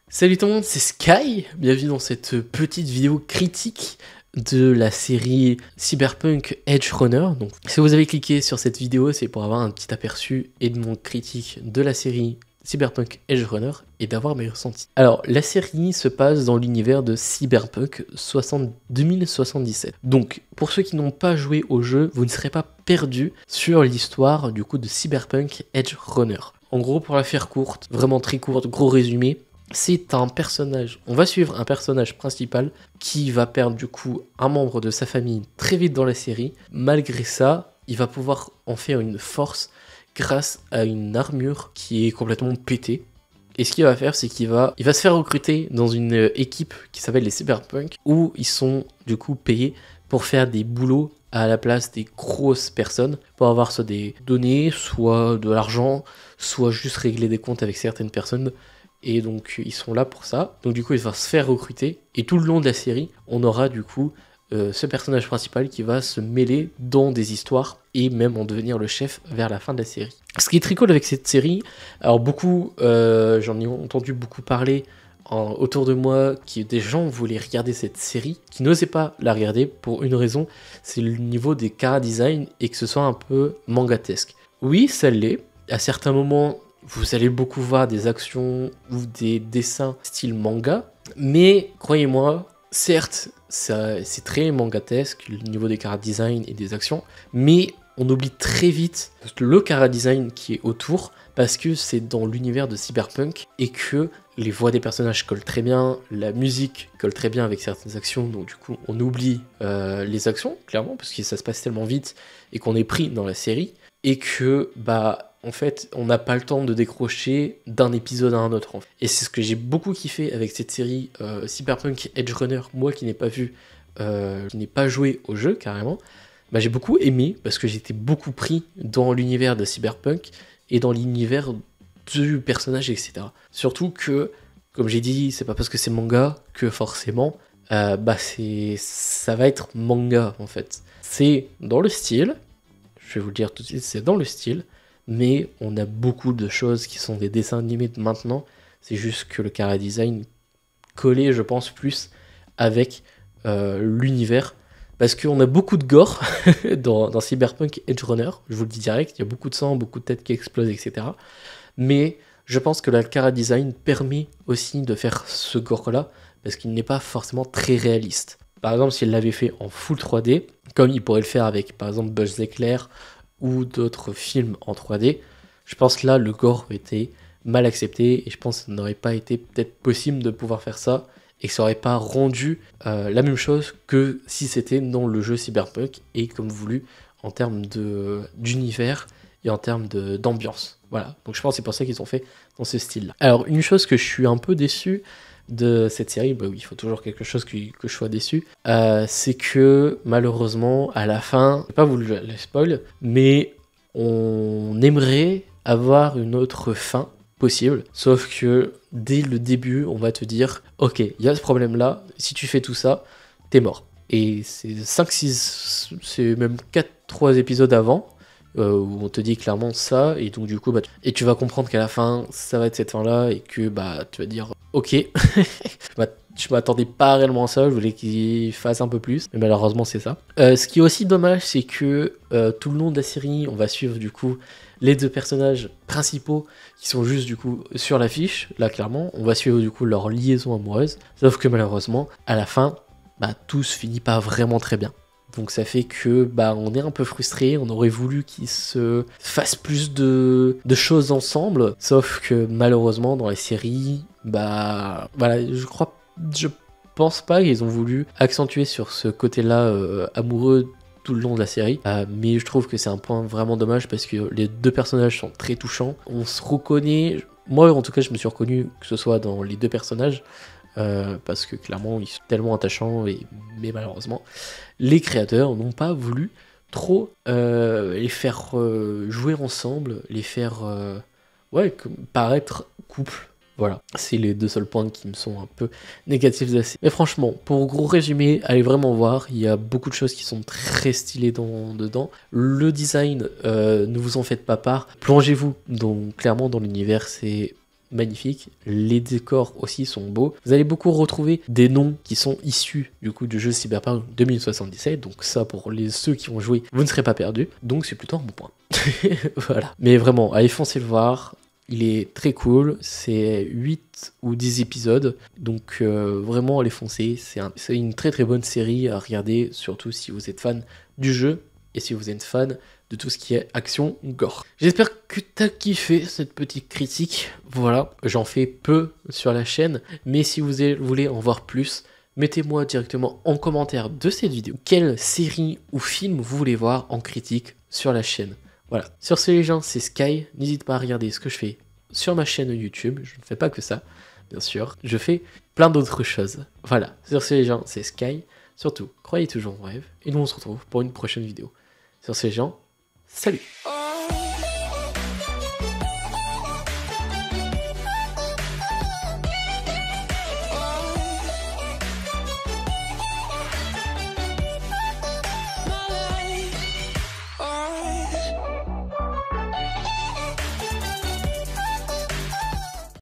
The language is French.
Salut tout le monde, c'est Sky, bienvenue dans cette petite vidéo critique de la série Cyberpunk Edge Runner. Donc, si vous avez cliqué sur cette vidéo, c'est pour avoir un petit aperçu et de mon critique de la série Cyberpunk Edge Runner et d'avoir mes ressentis. Alors, la série se passe dans l'univers de Cyberpunk 2077. Donc, pour ceux qui n'ont pas joué au jeu, vous ne serez pas perdus sur l'histoire du coup de Cyberpunk Edge Runner. En gros, pour la faire courte, vraiment très courte, gros résumé, c'est un personnage, on va suivre un personnage principal qui va perdre du coup un membre de sa famille très vite dans la série. Malgré ça, il va pouvoir en faire une force grâce à une armure qui est complètement pétée. Et ce qu'il va faire, c'est qu'il va se faire recruter dans une équipe qui s'appelle les Cyberpunk, où ils sont du coup payés pour faire des boulots à la place des grosses personnes, pour avoir soit des données, soit de l'argent, soit juste régler des comptes avec certaines personnes. Et donc ils sont là pour ça. Donc du coup il va se faire recruter. Et tout le long de la série, on aura du coup ce personnage principal qui va se mêler dans des histoires et même en devenir le chef vers la fin de la série. Ce qui est très cool avec cette série, alors beaucoup, j'en ai entendu beaucoup parler autour de moi, des gens voulaient regarder cette série, qui n'osaient pas la regarder pour une raison, c'est le niveau des chara-design et que ce soit un peu mangatesque. Oui, ça l'est. À certains moments, vous allez beaucoup voir des actions ou des dessins style manga, mais croyez-moi, certes, c'est très mangatesque, le niveau des chara-design et des actions, mais on oublie très vite le chara-design qui est autour, parce que c'est dans l'univers de Cyberpunk, et que les voix des personnages collent très bien, la musique colle très bien avec certaines actions, donc du coup on oublie les actions, clairement, parce que ça se passe tellement vite, et qu'on est pris dans la série, et que, en fait, on n'a pas le temps de décrocher d'un épisode à un autre. En fait. Et c'est ce que j'ai beaucoup kiffé avec cette série Cyberpunk Edge Runner, moi qui n'ai pas vu, qui n'ai pas joué au jeu carrément, j'ai beaucoup aimé parce que j'étais beaucoup pris dans l'univers de Cyberpunk et dans l'univers du personnage, etc. Surtout que, comme j'ai dit, c'est pas parce que c'est manga que forcément, ça va être manga en fait. C'est dans le style, je vais vous le dire tout de suite, c'est dans le style, mais on a beaucoup de choses qui sont des dessins animés de maintenant. C'est juste que le chara-design collait, je pense, plus avec l'univers. Parce qu'on a beaucoup de gore dans Cyberpunk Edge Runner, je vous le dis direct, il y a beaucoup de sang, beaucoup de têtes qui explosent, etc. Mais je pense que le chara-design permet aussi de faire ce gore-là, parce qu'il n'est pas forcément très réaliste. Par exemple, s'il l'avait fait en full 3D, comme il pourrait le faire avec, par exemple, Buzz l'éclair, ou d'autres films en 3D, je pense que là, le gore aurait été mal accepté, et je pense que ça n'aurait pas été peut-être possible de pouvoir faire ça, et que ça n'aurait pas rendu la même chose que si c'était dans le jeu Cyberpunk, et comme voulu, en termes d'univers, et en termes d'ambiance. Voilà, donc je pense que c'est pour ça qu'ils ont fait dans ce style-là. Alors, une chose que je suis un peu déçu de cette série, oui, il faut toujours quelque chose que je sois déçu, c'est que malheureusement à la fin, j'ai pas voulu le spoil, mais on aimerait avoir une autre fin possible, sauf que dès le début on va te dire ok, il y a ce problème là, si tu fais tout ça, t'es mort. Et c'est 5-6, c'est même 4-3 épisodes avant, où on te dit clairement ça, et donc du coup, et tu vas comprendre qu'à la fin, ça va être cette fin-là, et que tu vas dire, ok, je m'attendais pas réellement à ça, je voulais qu'il fasse un peu plus, mais malheureusement c'est ça. Ce qui est aussi dommage, c'est que tout le long de la série, on va suivre du coup les deux personnages principaux qui sont juste du coup sur l'affiche, là clairement, on va suivre du coup leur liaison amoureuse, sauf que malheureusement, à la fin, tout se finit pas vraiment très bien. Donc ça fait que on est un peu frustré, on aurait voulu qu'ils se fassent plus de choses ensemble, sauf que malheureusement dans les séries, voilà, je pense pas qu'ils ont voulu accentuer sur ce côté-là amoureux tout le long de la série, mais je trouve que c'est un point vraiment dommage parce que les deux personnages sont très touchants, on se reconnaît, moi en tout cas je me suis reconnu que ce soit dans les deux personnages, parce que clairement ils sont tellement attachants, mais malheureusement les créateurs n'ont pas voulu trop les faire jouer ensemble, les faire paraître couple. Voilà, c'est les deux seuls points qui me sont un peu négatifs de la série. Mais franchement, pour gros résumer, allez vraiment voir, il y a beaucoup de choses qui sont très stylées dedans. Le design, ne vous en faites pas part, plongez-vous clairement dans l'univers, c'est magnifique, les décors aussi sont beaux. Vous allez beaucoup retrouver des noms qui sont issus du coup du jeu Cyberpunk 2077, donc ça pour ceux qui ont joué, vous ne serez pas perdus, donc c'est plutôt un bon point. Voilà. Mais vraiment, allez foncer le voir, il est très cool, c'est 8 ou 10 épisodes, donc vraiment allez foncer, c'est une très bonne série à regarder, surtout si vous êtes fan du jeu, et si vous êtes fan de tout ce qui est action gore. J'espère que t'as kiffé cette petite critique. Voilà, j'en fais peu sur la chaîne, mais si vous voulez en voir plus, mettez-moi directement en commentaire de cette vidéo quelle série ou film vous voulez voir en critique sur la chaîne. Voilà, sur ce les gens, c'est Sky, n'hésite pas à regarder ce que je fais sur ma chaîne YouTube, je ne fais pas que ça, bien sûr, je fais plein d'autres choses. Voilà, sur ce les gens, c'est Sky, surtout, croyez toujours en rêve, et nous on se retrouve pour une prochaine vidéo. Sur ces gens, salut!